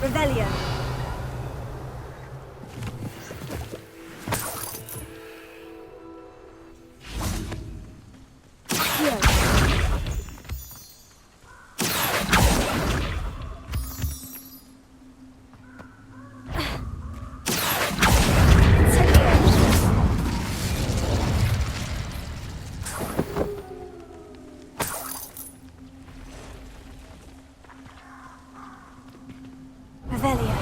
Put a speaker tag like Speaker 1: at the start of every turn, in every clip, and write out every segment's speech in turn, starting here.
Speaker 1: Revelio. Revelio.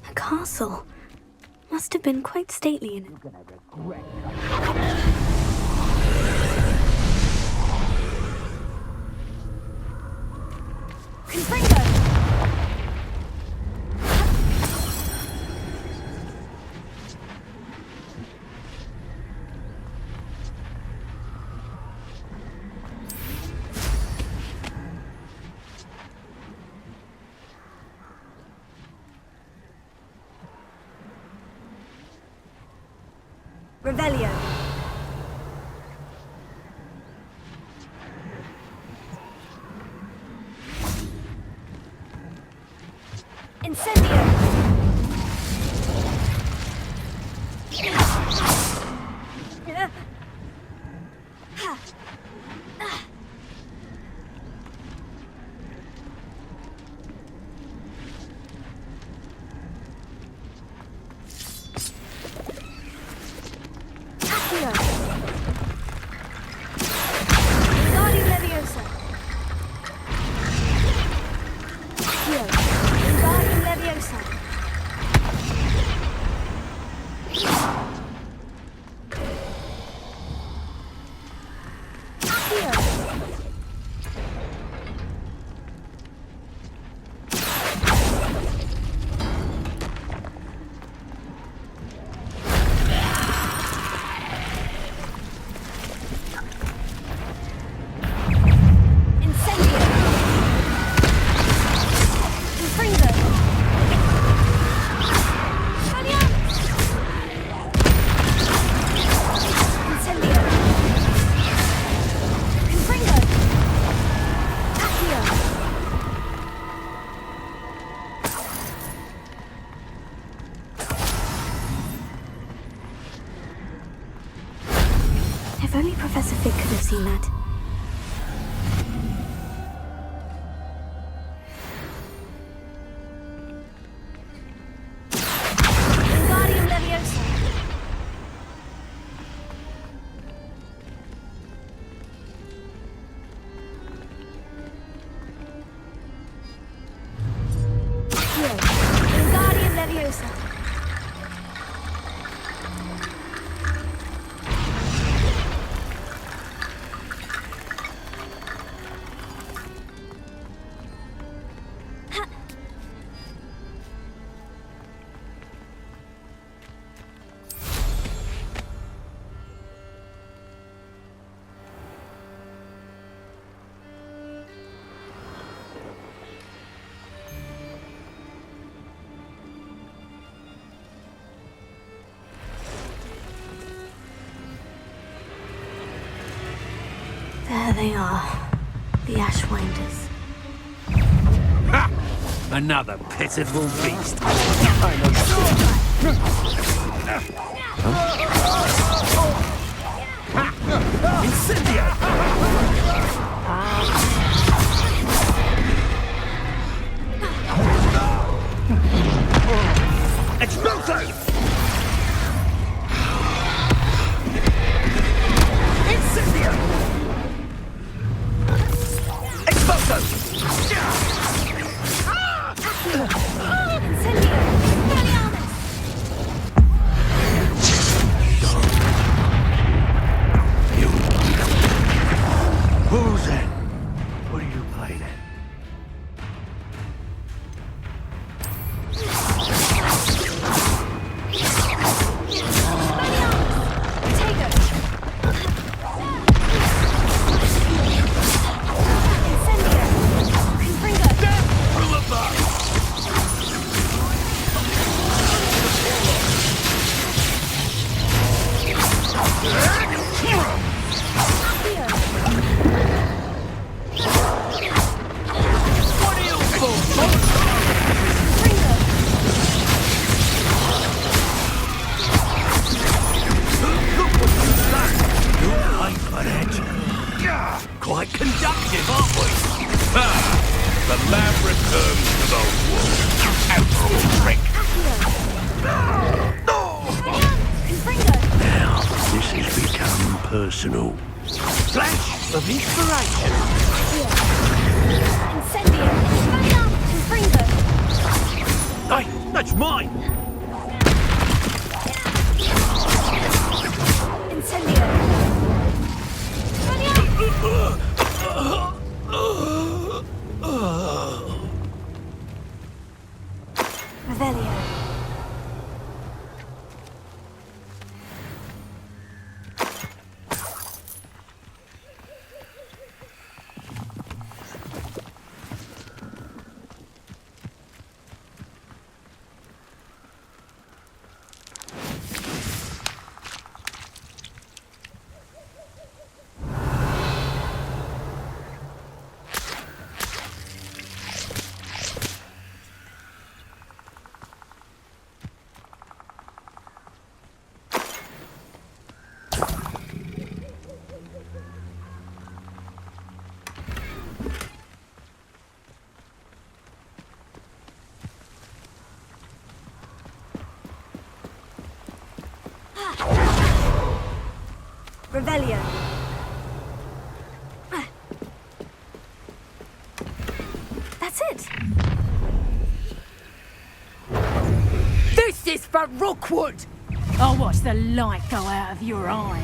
Speaker 1: A castle. Must have been quite stately in it. Revelio. Incendio. If only Professor Fig could have seen that. Wingardium Leviosa. Wingardium Leviosa. There they are, the Ashwinders.
Speaker 2: Ha! Another pitiful beast. Incendio! Exploso! Incendio! Exploso! Who's that? What are you playing at?
Speaker 1: Incendio.
Speaker 2: Quite conductive, aren't we? The lamb returns to the wolf. Admirable trick. Now, this has become personal. Flash of inspiration.
Speaker 3: Incendio! Confringo!
Speaker 2: Hey, that's mine!
Speaker 3: Incendio! Revelio. Revelio. That's it.
Speaker 4: This is for Rookwood! I'll watch the light go out of your eyes.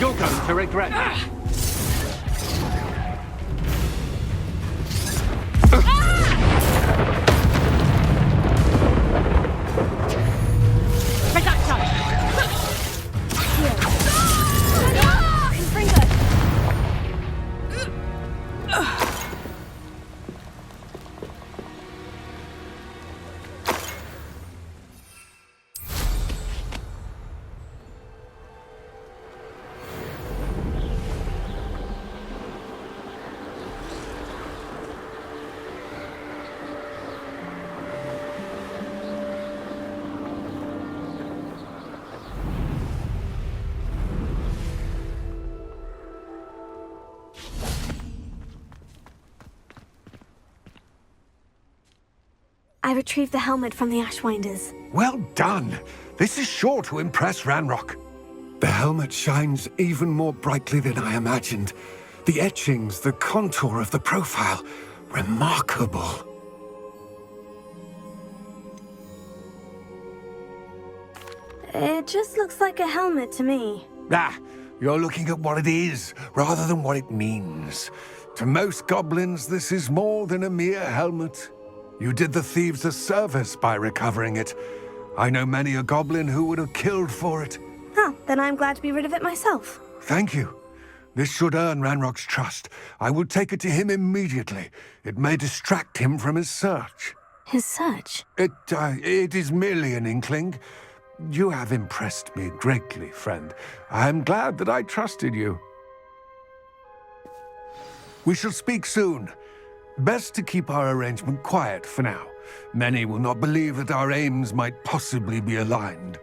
Speaker 2: You're going to regret that.
Speaker 1: I retrieved the helmet from the Ashwinders.
Speaker 5: Well done. This is sure to impress Ranrock. The helmet shines even more brightly than I imagined. The etchings, the contour of the profile, remarkable.
Speaker 1: It just looks like a helmet to me.
Speaker 5: Ah, you're looking at what it is, rather than what it means. To most goblins, this is more than a mere helmet. You did the thieves a service by recovering it. I know many a goblin who would have killed for it.
Speaker 1: Oh, then I'm glad to be rid of it myself.
Speaker 5: Thank you. This should earn Ranrock's trust. I will take it to him immediately. It may distract him from his search.
Speaker 1: His search?
Speaker 5: It is merely an inkling. You have impressed me greatly, friend. I am glad that I trusted you. We shall speak soon. Best to keep our arrangement quiet for now. Many will not believe that our aims might possibly be aligned.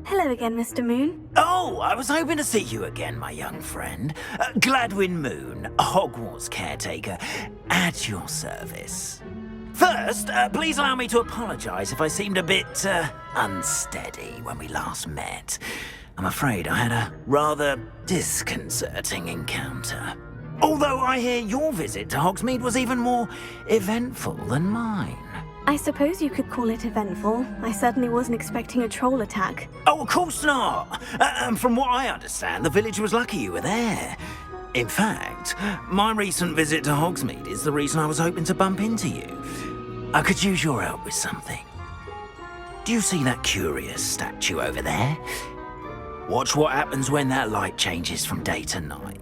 Speaker 1: Hello again, Mr. Moon.
Speaker 6: Oh, I was hoping to see you again, my young friend. Gladwin Moon, Hogwarts caretaker, at your service. First, please allow me to apologise if I seemed a bit, unsteady when we last met. I'm afraid I had a rather disconcerting encounter. Although I hear your visit to Hogsmeade was even more eventful than mine.
Speaker 1: I suppose you could call it eventful. I certainly wasn't expecting a troll attack.
Speaker 6: Oh, of course not. And from what I understand, the village was lucky you were there. In fact, my recent visit to Hogsmeade is the reason I was hoping to bump into you. I could use your help with something. Do you see that curious statue over there? Watch what happens when that light changes from day to night.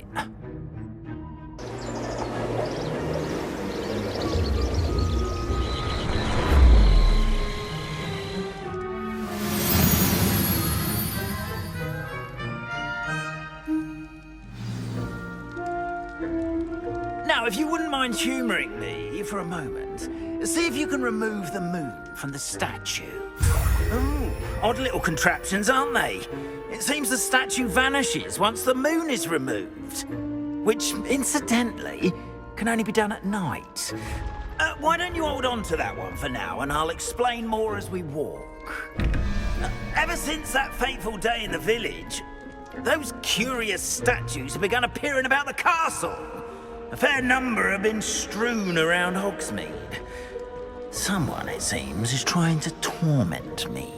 Speaker 6: Now, if you wouldn't mind humouring me for a moment, see if you can remove the moon from the statue. Ooh, odd little contraptions, aren't they? It seems the statue vanishes once the moon is removed. Which, incidentally, can only be done at night. Why don't you hold on to that one for now, and I'll explain more as we walk. Ever since that fateful day in the village, those curious statues have begun appearing about the castle. A fair number have been strewn around Hogsmeade. Someone, it seems, is trying to torment me.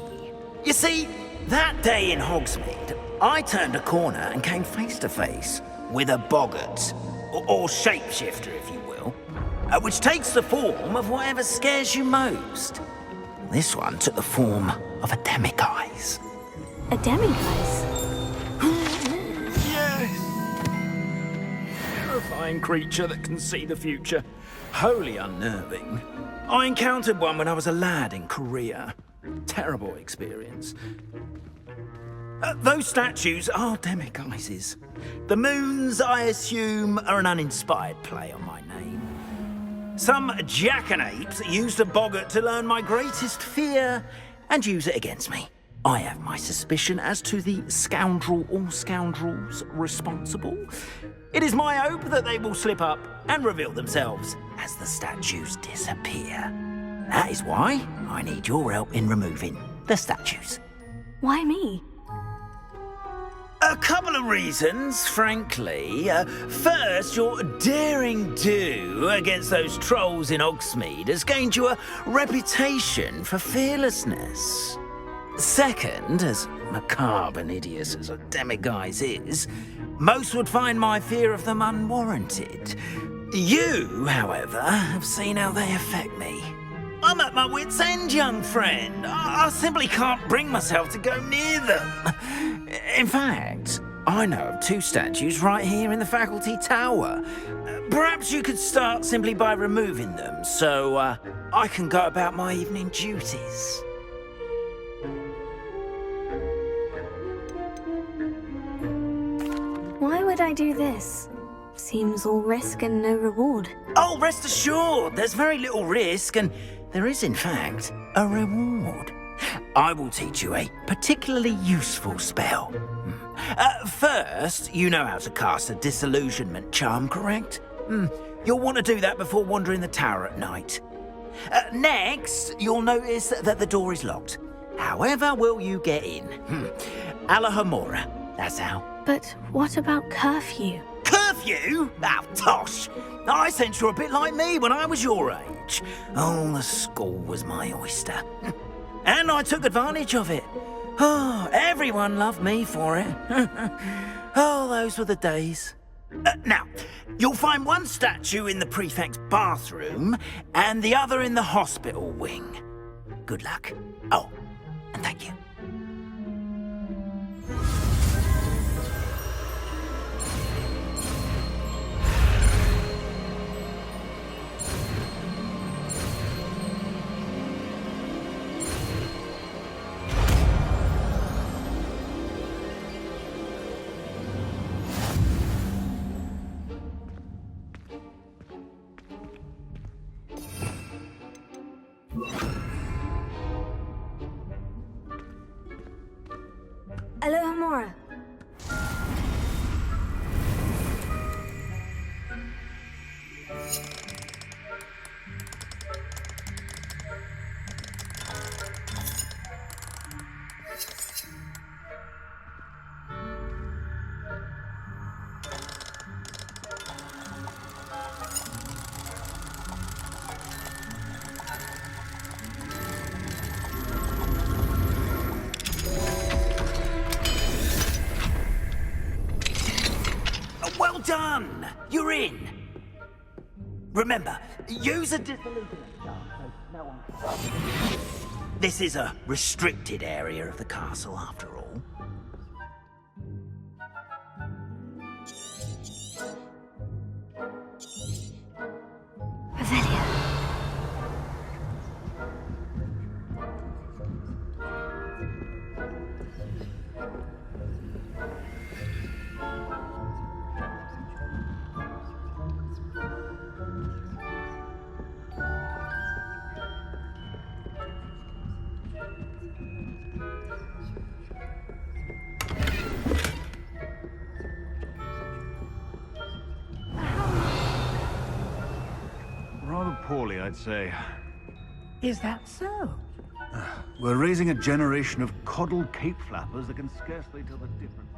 Speaker 6: You see, that day in Hogsmeade, I turned a corner and came face to face with a boggart, or shapeshifter, if you will, which takes the form of whatever scares you most. This one took the form of a demiguise.
Speaker 1: A demiguise?
Speaker 6: Terrifying creature that can see the future. Wholly unnerving. I encountered one when I was a lad in Korea. Terrible experience. Those statues are demiguises. The moons, I assume, are an uninspired play on my name. Some jackanapes used a boggart to learn my greatest fear and use it against me. I have my suspicion as to the scoundrel or scoundrels responsible. It is my hope that they will slip up and reveal themselves as the statues disappear. That is why I need your help in removing the statues.
Speaker 1: Why me?
Speaker 6: A couple of reasons, frankly. First, your daring do against those trolls in Hogsmeade has gained you a reputation for fearlessness. Second, as macabre and hideous as a demiguise is, most would find my fear of them unwarranted. You, however, have seen how they affect me. I'm at my wit's end, young friend. I simply can't bring myself to go near them. In fact, I know of two statues right here in the faculty tower. Perhaps you could start simply by removing them, so I can go about my evening duties.
Speaker 1: Why would I do this? Seems all risk and no reward.
Speaker 6: Oh, rest assured, there's very little risk, and there is, in fact, a reward. I will teach you a particularly useful spell. First, you know how to cast a disillusionment charm, correct? You'll want to do that before wandering the tower at night. Next, you'll notice that the door is locked. However will you get in? Alahomora, that's how.
Speaker 1: But what about curfew?
Speaker 6: Curfew? Oh, tosh. I sense you're a bit like me when I was your age. Oh, the school was my oyster. And I took advantage of it. Oh, everyone loved me for it. Oh, those were the days. Now, you'll find one statue in the prefect's bathroom and the other in the hospital wing. Good luck. Oh, and thank you.
Speaker 3: Alohomora.
Speaker 6: Well done! You're in! Remember, use a disillusionment chart so no one... This is a restricted area of the castle, after all.
Speaker 1: Revelio.
Speaker 7: Rather poorly, I'd say.
Speaker 4: Is that so?
Speaker 7: We're raising a generation of coddled cape flappers that can scarcely tell the difference.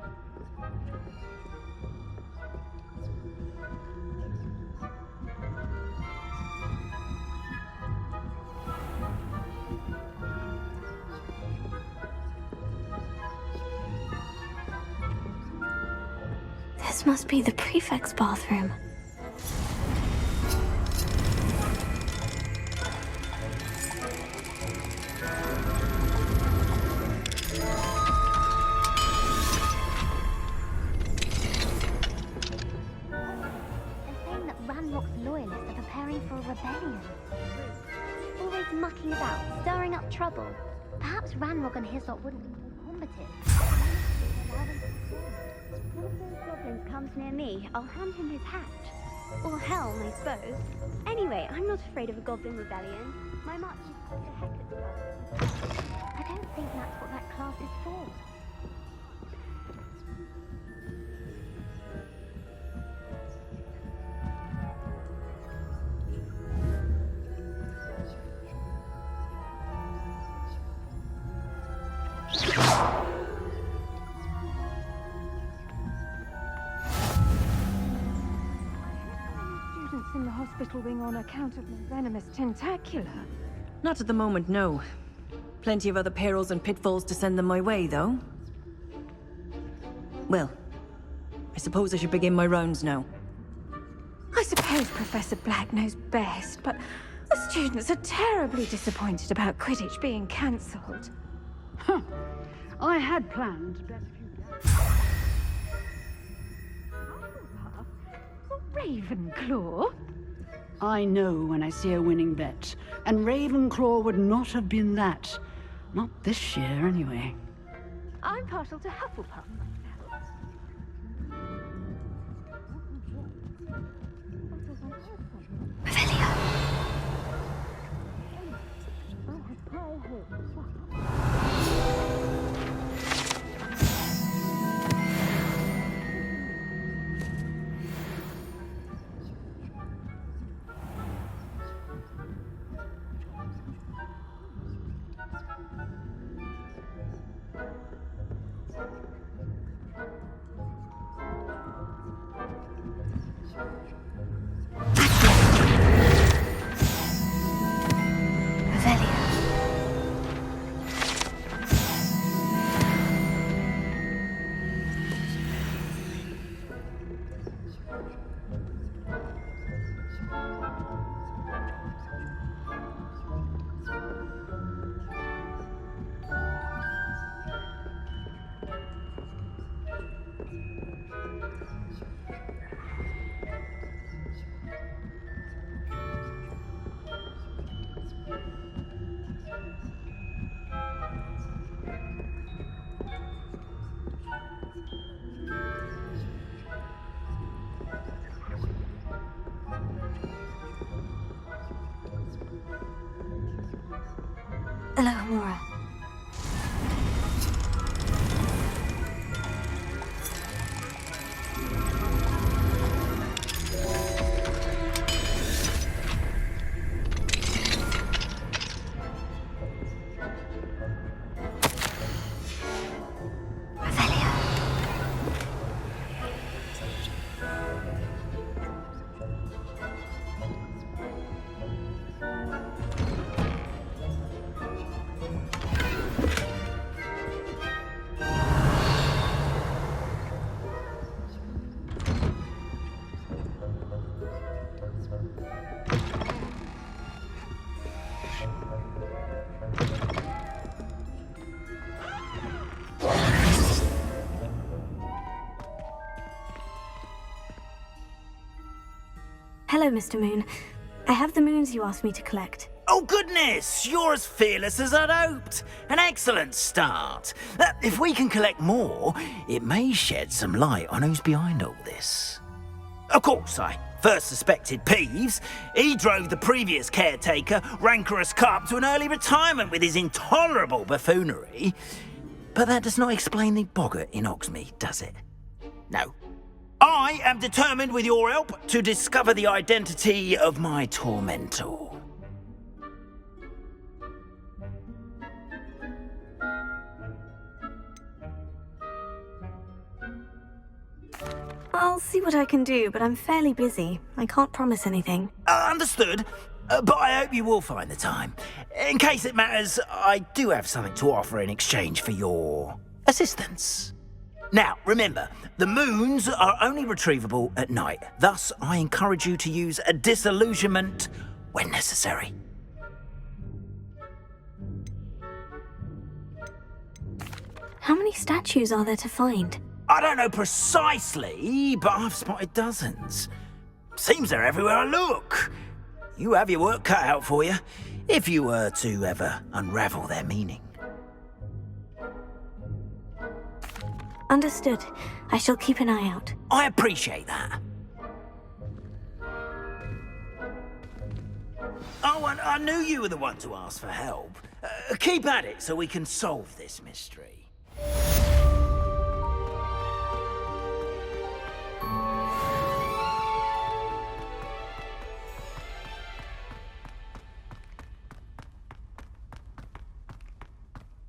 Speaker 1: This must be the prefect's bathroom.
Speaker 8: Loyalists are preparing for a rebellion. Always mucking about, stirring up trouble. Perhaps Ranrock and his lot wouldn't be so combative. One of those goblins comes near me, I'll hand him his hat. Or helm, I suppose. Anyway, I'm not afraid of a goblin rebellion. My march is quite a heck of I don't think that's what that class is for.
Speaker 4: In the hospital wing on account of my venomous tentacular. Not at the moment, no. Plenty of other perils and pitfalls to send them my way, though. Well, I suppose I should begin my rounds now.
Speaker 3: I suppose Professor Black knows best, but the students are terribly disappointed about Quidditch being cancelled.
Speaker 9: I had planned best
Speaker 3: Ravenclaw?
Speaker 9: I know when I see a winning bet, and Ravenclaw would not have been that. Not this year, anyway.
Speaker 3: I'm partial to Hufflepuff myself.
Speaker 1: Revelio. Hello, Mr. Moon. I have the moons you asked me to collect.
Speaker 6: Oh, goodness! You're as fearless as I'd hoped. An excellent start. If we can collect more, it may shed some light on who's behind all this. Of course, I first suspected Peeves. He drove the previous caretaker, Rancorous Carp, to an early retirement with his intolerable buffoonery. But that does not explain the boggart in Hogsmeade, does it? No. I am determined, with your help, to discover the identity of my tormentor.
Speaker 1: I'll see what I can do, but I'm fairly busy. I can't promise anything.
Speaker 6: Understood. But I hope you will find the time. In case it matters, I do have something to offer in exchange for your assistance. Now, remember, the moons are only retrievable at night. Thus, I encourage you to use a disillusionment when necessary.
Speaker 1: How many statues are there to find?
Speaker 6: I don't know precisely, but I've spotted dozens. Seems they're everywhere I look. You have your work cut out for you, if you were to ever unravel their meaning.
Speaker 1: Understood. I shall keep an eye out.
Speaker 6: I appreciate that. Oh, and I knew you were the one to ask for help. Keep at it so we can solve this mystery.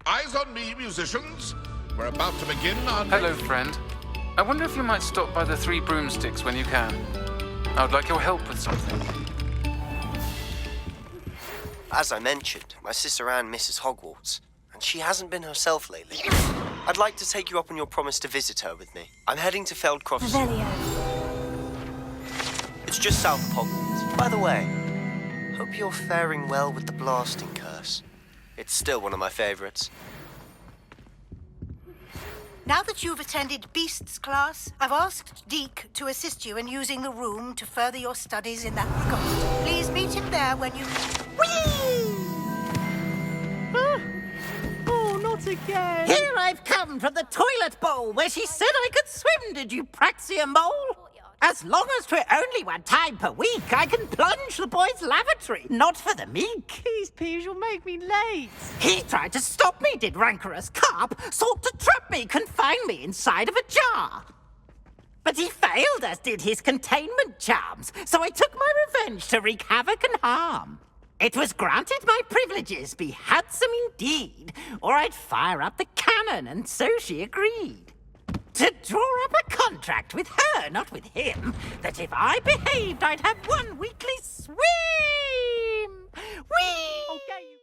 Speaker 2: Eyes on me, musicians. We're about to begin our...
Speaker 10: Hello, friend. I wonder if you might stop by the Three Broomsticks when you can. I would like your help with something.
Speaker 11: As I mentioned, my sister Anne misses Hogwarts, and she hasn't been herself lately. I'd like to take you up on your promise to visit her with me. I'm heading to Feldcroft.
Speaker 1: Revelio.
Speaker 11: It's just south of Hogwarts. By the way, hope you're faring well with the blasting curse. It's still one of my favorites.
Speaker 12: Now that you've attended Beasts class, I've asked Deke to assist you in using the room to further your studies in that regard. Please meet him there when you... Whee!
Speaker 13: Oh, not again!
Speaker 6: Here I've come from the toilet bowl where she said I could swim, did you praxia mole? As long as 'twere only one time per week, I can plunge the boy's lavatory, not for the meek.
Speaker 13: Please, Peeves, you'll make me late.
Speaker 6: He tried to stop me, did Rancorous Carp, sought to trap me, confine me inside of a jar. But he failed, as did his containment charms, so I took my revenge to wreak havoc and harm. It was granted my privileges be handsome indeed, or I'd fire up the cannon, and so she agreed. To draw up a contract with her, not with him, that if I behaved, I'd have one weekly swim! Whee!
Speaker 13: Okay,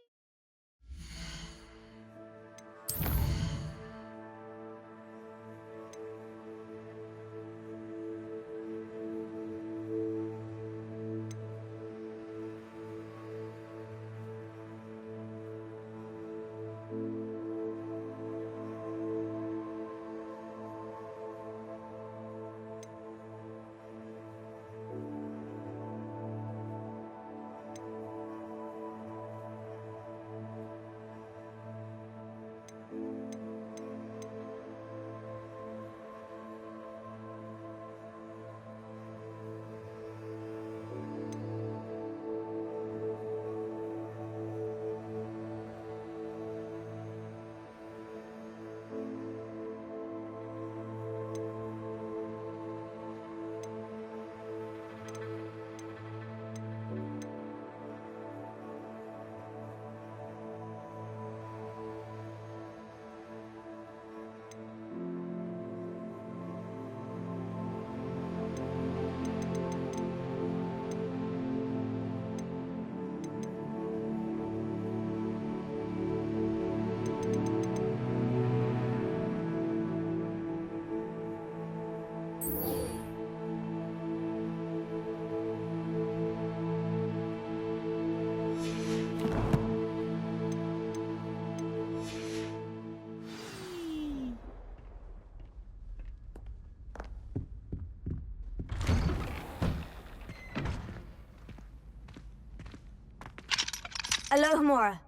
Speaker 14: Alohomora.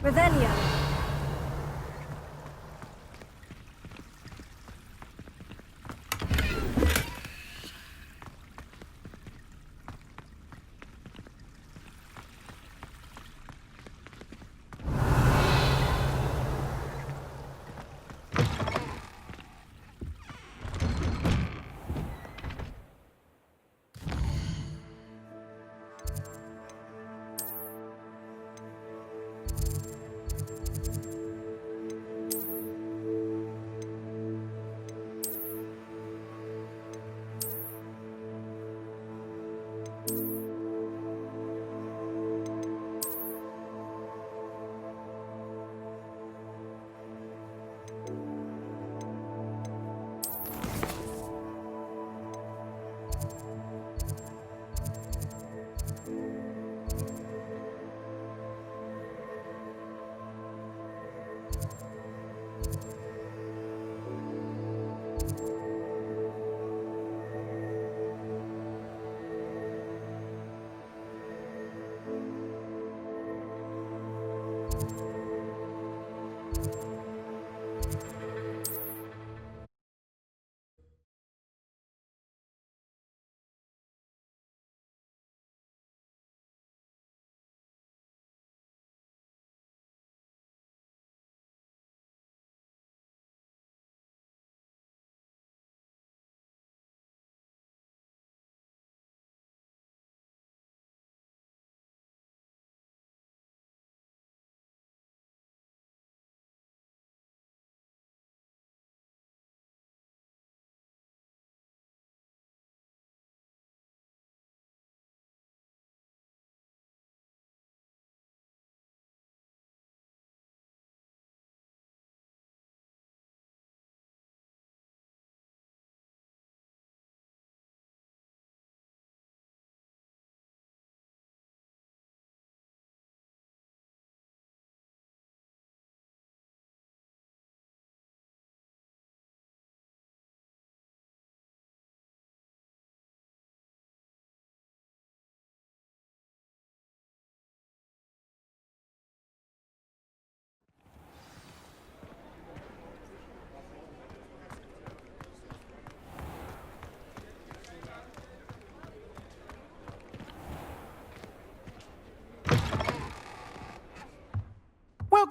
Speaker 14: Revelio.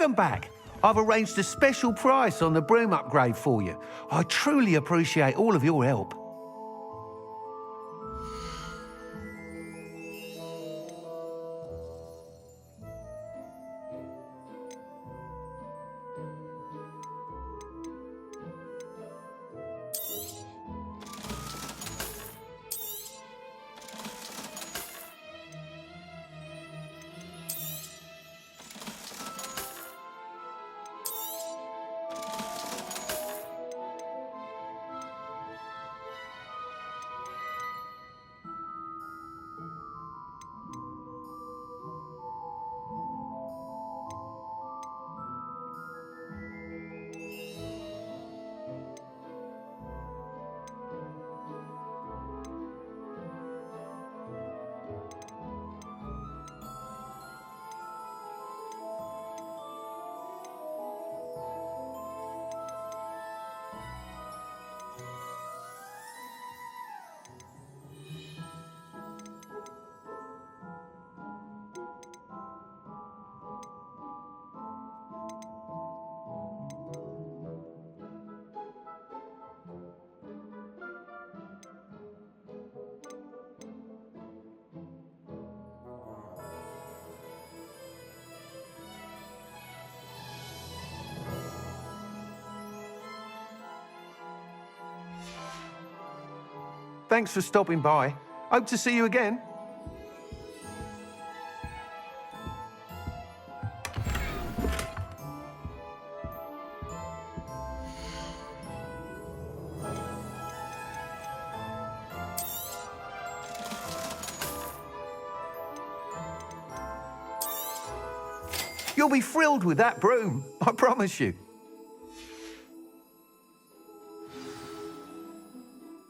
Speaker 15: Welcome back. I've arranged a special price on the broom upgrade for you. I truly appreciate all of your help. Thanks for stopping by. Hope to see you again. You'll be thrilled with that broom, I promise you.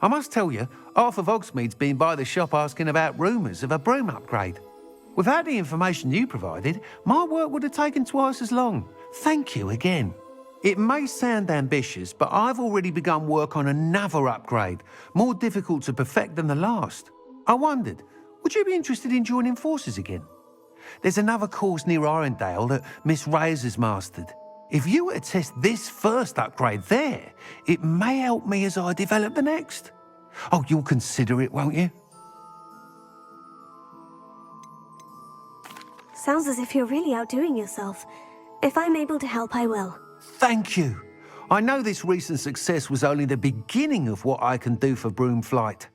Speaker 15: I must tell you, half of Hogsmeade's been by the shop asking about rumours of a broom upgrade. Without the information you provided, my work would have taken twice as long. Thank you again. It may sound ambitious, but I've already begun work on another upgrade, more difficult to perfect than the last. I wondered, would you be interested in joining forces again? There's another course near Irondale that Miss Reyes has mastered. If you were to test this first upgrade there, it may help me as I develop the next. Oh, you'll consider it, won't you?
Speaker 1: Sounds as if you're really outdoing yourself. If I'm able to help, I will.
Speaker 15: Thank you. I know this recent success was only the beginning of what I can do for Broomflight.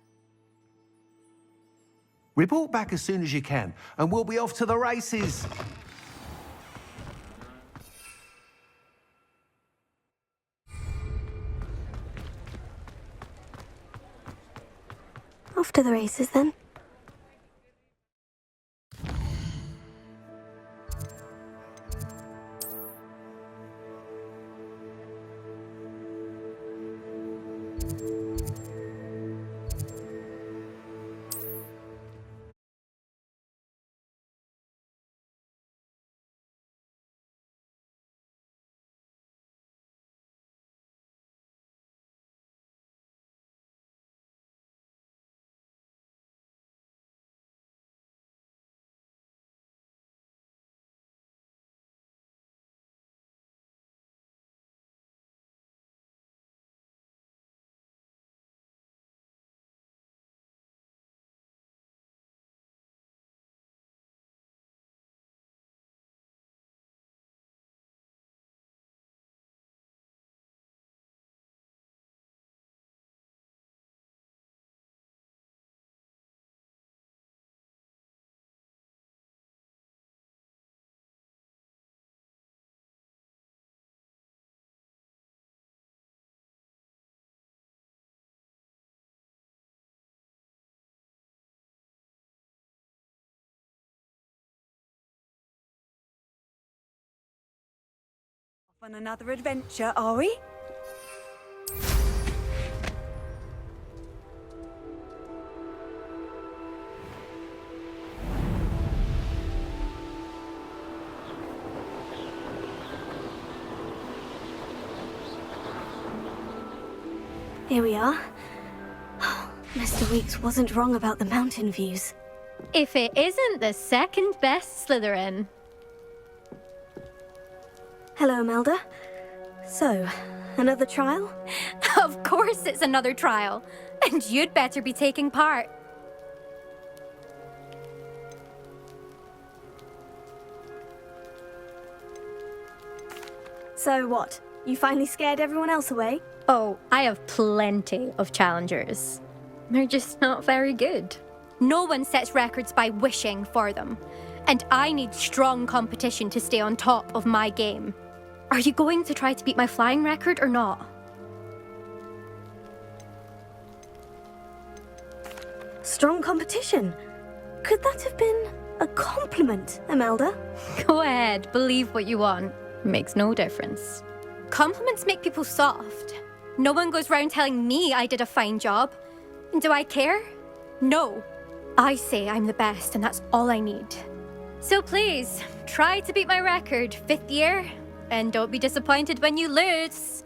Speaker 15: Report back as soon as you can, and we'll be off to the races.
Speaker 1: Off to the races, then.
Speaker 14: On another adventure, are we?
Speaker 1: Here we are. Mr. Weeks wasn't wrong about the mountain views.
Speaker 16: If it isn't the second best Slytherin.
Speaker 1: Hello, Imelda. So, another trial?
Speaker 16: Of course it's another trial. And you'd better be taking part.
Speaker 1: So what? You finally scared everyone else away?
Speaker 16: Oh, I have plenty of challengers. They're just not very good. No one sets records by wishing for them. And I need strong competition to stay on top of my game. Are you going to try to beat my flying record or not?
Speaker 1: Strong competition? Could that have been a compliment, Imelda?
Speaker 16: Go ahead, believe what you want. Makes no difference. Compliments make people soft. No one goes round telling me I did a fine job. And do I care? No. I say I'm the best and that's all I need. So please, try to beat my record, 5th year. And don't be disappointed when you lose.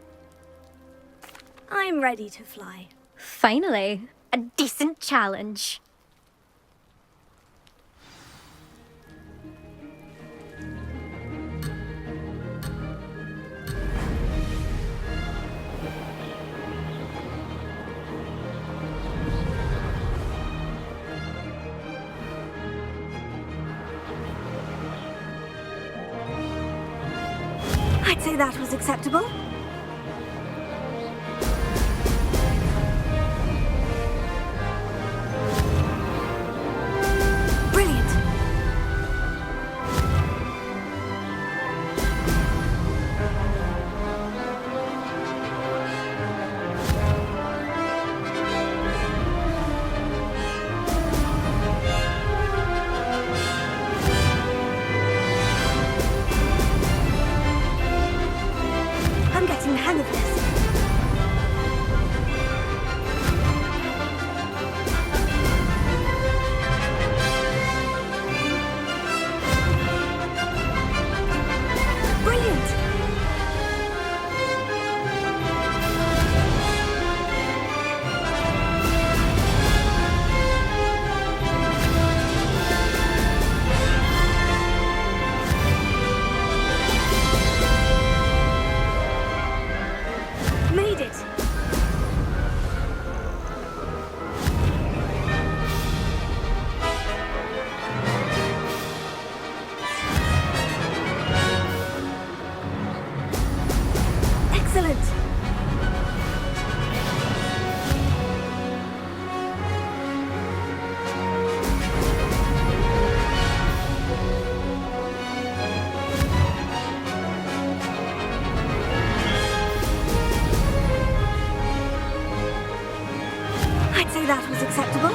Speaker 1: I'm ready to fly.
Speaker 16: Finally, a decent challenge.
Speaker 1: I'd say that was acceptable. Brilliant. Excellent! I'd say that was acceptable.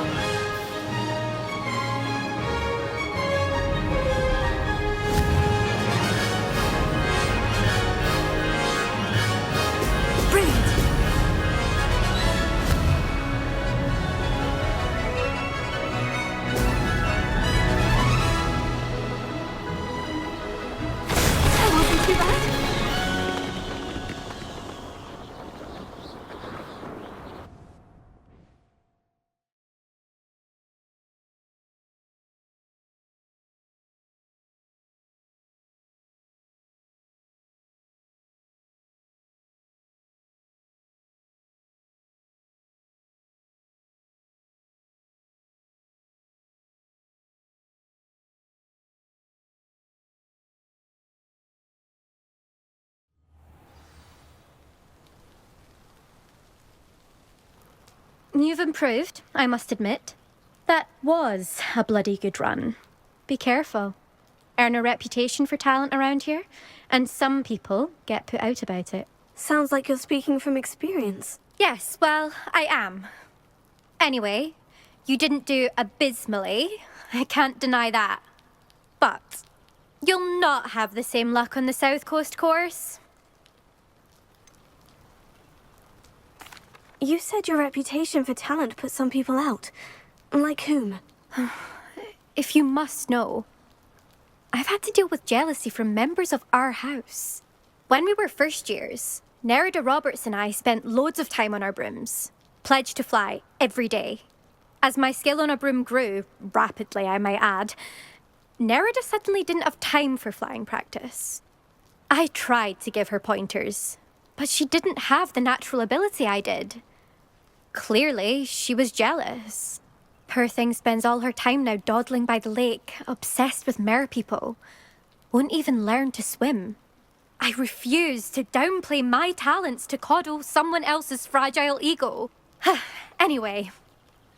Speaker 1: Brilliant! That wasn't too bad.
Speaker 16: You've improved, I must admit. That was a bloody good run. Be careful. Earn a reputation for talent around here, and some people get put out about it.
Speaker 1: Sounds like you're speaking from experience.
Speaker 16: Yes, well, I am. Anyway, you didn't do abysmally. I can't deny that. But you'll not have the same luck on the South Coast course.
Speaker 1: You said your reputation for talent put some people out. Like whom?
Speaker 16: If you must know, I've had to deal with jealousy from members of our house. When we were first years, Nerida Roberts and I spent loads of time on our brooms, pledged to fly every day. As my skill on a broom grew, rapidly I might add, Nerida suddenly didn't have time for flying practice. I tried to give her pointers, but she didn't have the natural ability I did. Clearly, she was jealous. Poor thing spends all her time now dawdling by the lake, obsessed with merpeople. Won't even learn to swim. I refuse to downplay my talents to coddle someone else's fragile ego. Anyway,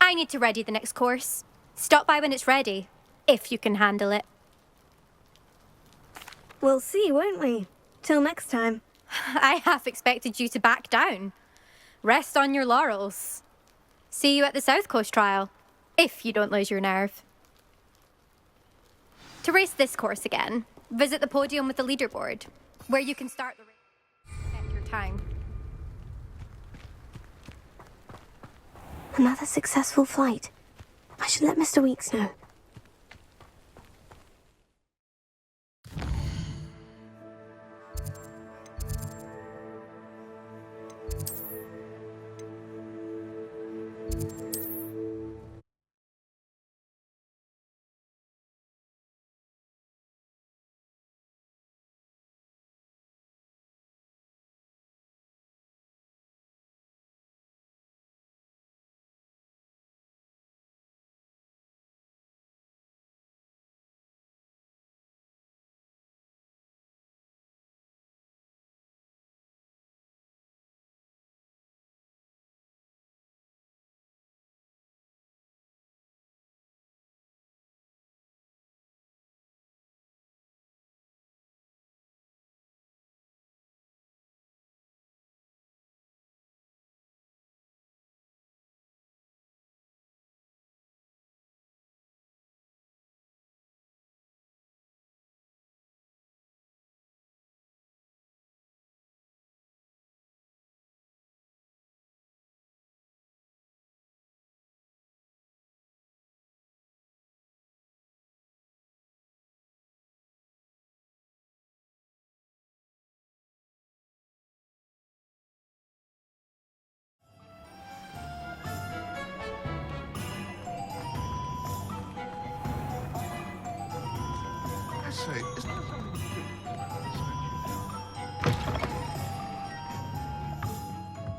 Speaker 16: I need to ready the next course. Stop by when it's ready, if you can handle it.
Speaker 1: We'll see, won't we? Till next time.
Speaker 16: I half expected you to back down. Rest on your laurels. See you at the South Coast trial, if you don't lose your nerve. To race this course again, visit the podium with the leaderboard, where you can start the race at your time.
Speaker 1: Another successful flight. I should let Mr. Weeks know.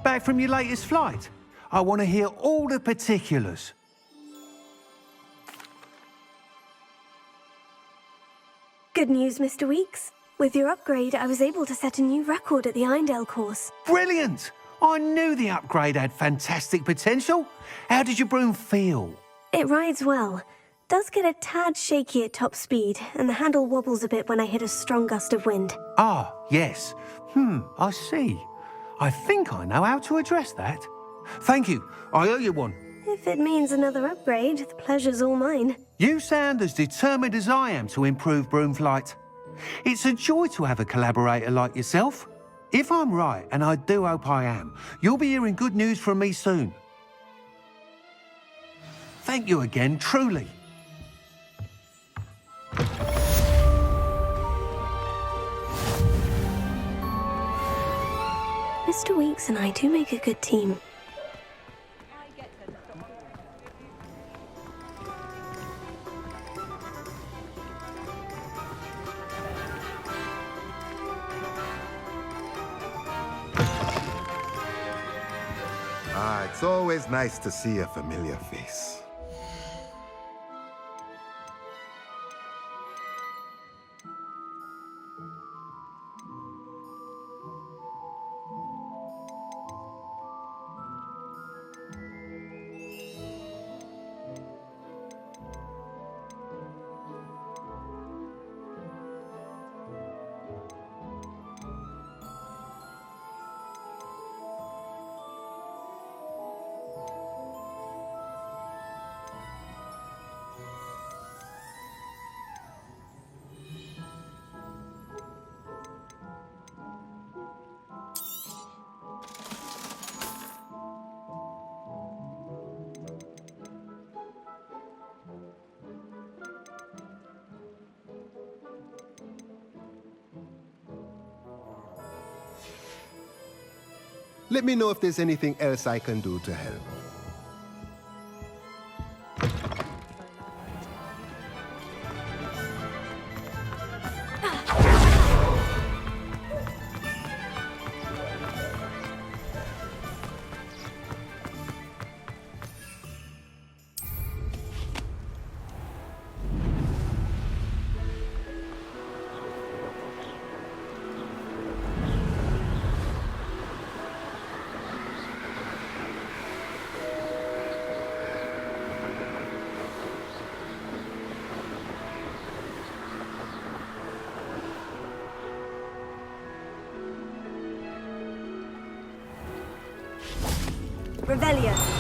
Speaker 15: Back from your latest flight? I want to hear all the particulars.
Speaker 1: Good news, Mr. Weeks. With your upgrade, I was able to set a new record at the Irondale course.
Speaker 15: Brilliant! I knew the upgrade had fantastic potential. How did your broom feel?
Speaker 1: It rides well. Does get a tad shaky at top speed, and the handle wobbles a bit when I hit a strong gust of wind.
Speaker 15: Ah, yes. I see. I think I know how to address that. Thank you. I owe you one.
Speaker 1: If it means another upgrade, the pleasure's all mine.
Speaker 15: You sound as determined as I am to improve broom flight. It's a joy to have a collaborator like yourself. If I'm right, and I do hope I am, you'll be hearing good news from me soon. Thank you again, truly.
Speaker 1: Mr. Weeks and I do make a good team.
Speaker 17: It's always nice to see a familiar face. Let me know if there's anything else I can do to help.
Speaker 1: Revelio.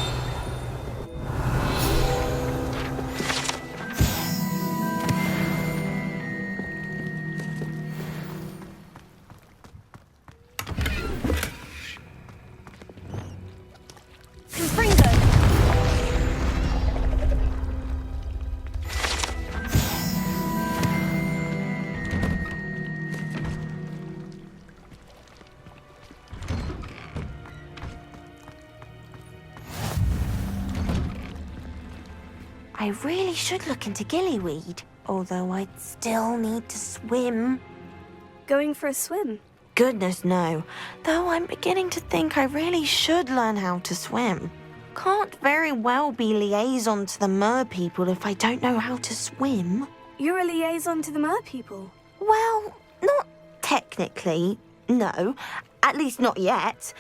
Speaker 18: I really should look into gillyweed, although I'd still need to swim.
Speaker 1: Going for a swim?
Speaker 18: Goodness, no. Though I'm beginning to think I really should learn how to swim. Can't very well be liaison to the mer people if I don't know how to swim.
Speaker 1: You're a liaison to the mer people?
Speaker 18: Well, not technically, no. At least not yet.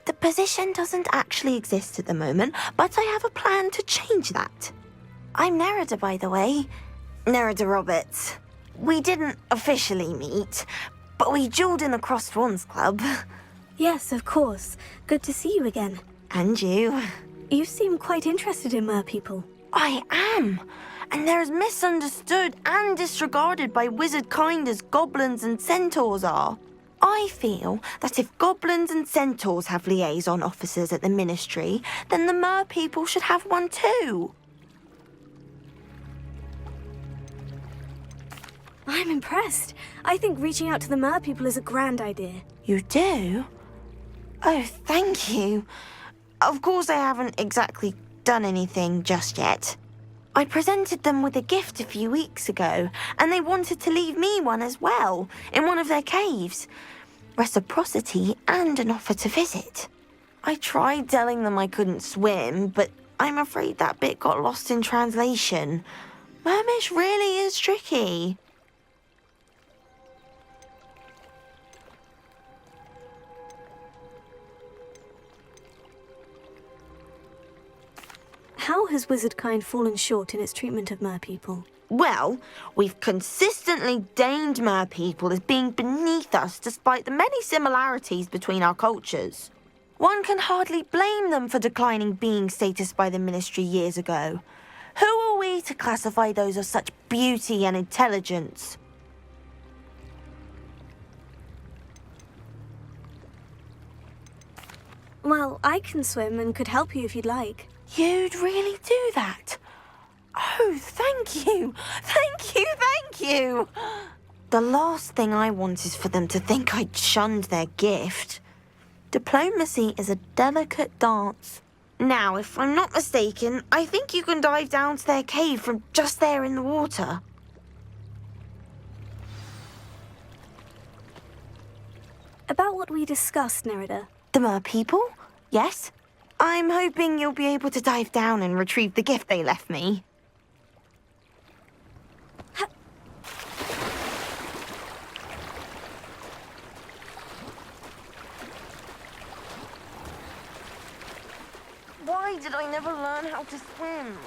Speaker 18: The position doesn't actually exist at the moment, but I have a plan to change that. I'm Nerida, by the way. Nerida Roberts. We didn't officially meet, but we duelled in the Crossed Swans Club.
Speaker 1: Yes, of course. Good to see you again.
Speaker 18: And you.
Speaker 1: You seem quite interested in mer people.
Speaker 18: I am. And they're as misunderstood and disregarded by wizard kind as goblins and centaurs are. I feel that if goblins and centaurs have liaison officers at the Ministry, then the mer people should have one too.
Speaker 1: I'm impressed. I think reaching out to the mer people is a grand idea.
Speaker 18: You do? Oh, thank you. Of course I haven't exactly done anything just yet. I presented them with a gift a few weeks ago, and they wanted to leave me one as well, in one of their caves. Reciprocity and an offer to visit. I tried telling them I couldn't swim, but I'm afraid that bit got lost in translation. Mermish really is tricky.
Speaker 1: How has wizardkind fallen short in its treatment of merpeople?
Speaker 18: Well, we've consistently deigned merpeople as being beneath us despite the many similarities between our cultures. One can hardly blame them for declining being status by the Ministry years ago. Who are we to classify those of such beauty and intelligence?
Speaker 1: Well, I can swim and could help you if you'd like.
Speaker 18: You'd really do that? Oh, thank you! Thank you, thank you! The last thing I want is for them to think I'd shunned their gift. Diplomacy is a delicate dance. Now, if I'm not mistaken, I think you can dive down to their cave from just there in the water.
Speaker 1: About what we discussed, Nerida.
Speaker 18: The merpeople? Yes. I'm hoping you'll be able to dive down and retrieve the gift they left me. Why did I never learn how to swim?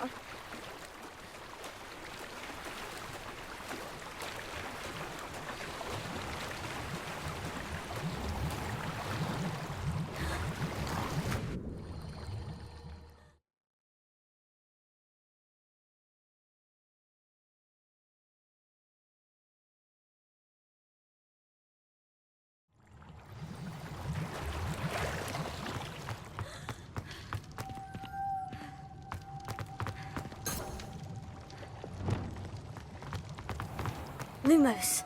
Speaker 1: Lumos.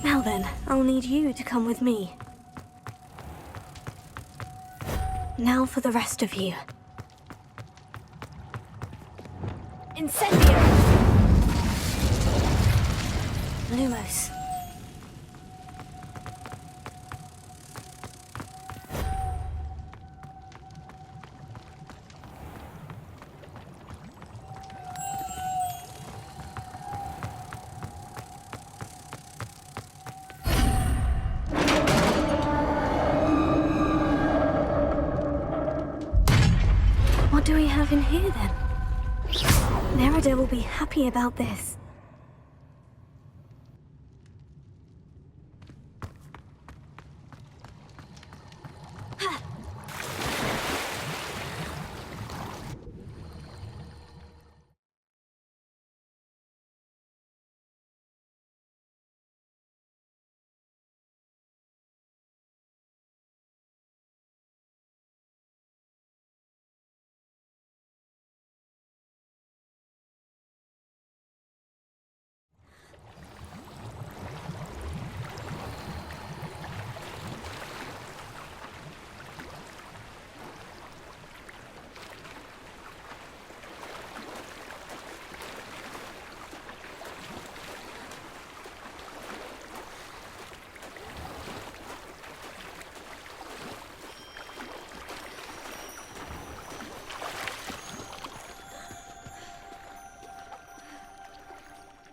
Speaker 1: Now then, I'll need you to come with me. Now for the rest of you. Incendio! Lumos. What do we have in here then? Nerida will be happy about this.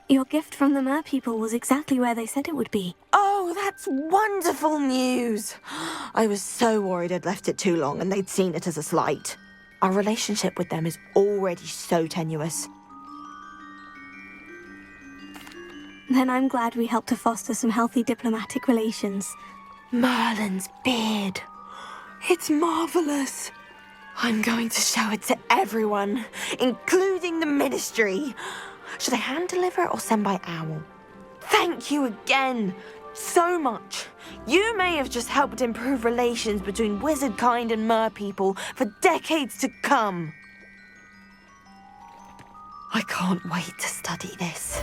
Speaker 1: Your gift from the merpeople was exactly where they said it would be.
Speaker 18: Oh, that's wonderful news! I was so worried I'd left it too long and they'd seen it as a slight. Our relationship with them is already so tenuous.
Speaker 1: Then I'm glad we helped to foster some healthy diplomatic relations.
Speaker 18: Merlin's beard. It's marvelous. I'm going to show it to everyone, including the Ministry. Should I hand deliver or send by owl? Thank you again, so much. You may have just helped improve relations between wizardkind and merpeople for decades to come. I can't wait to study this.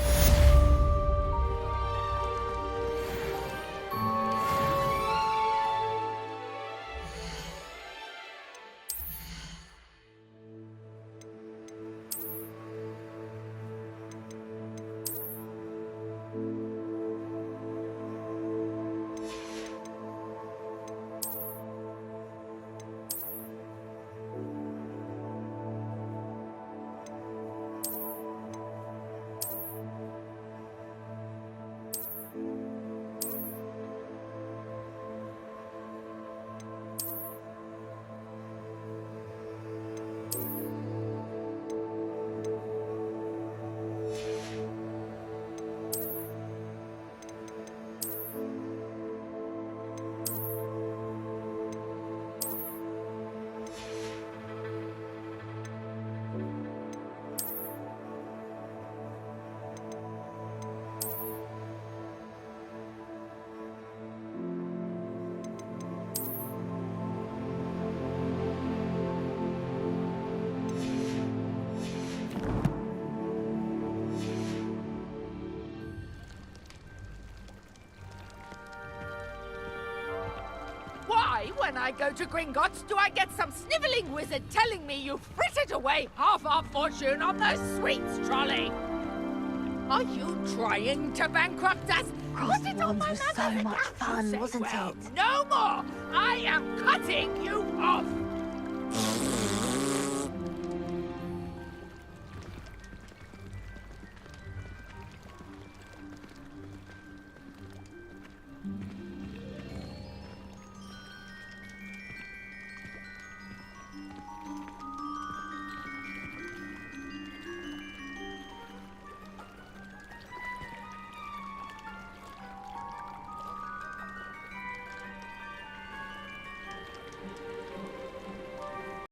Speaker 19: Why, when I go to Gringotts, do I get some snivelling wizard telling me you frittered away half our fortune on the sweets trolley? Are you trying to bankrupt us?
Speaker 18: Crossing Wands was so much fun, wasn't it?
Speaker 19: No more! I am cutting you off!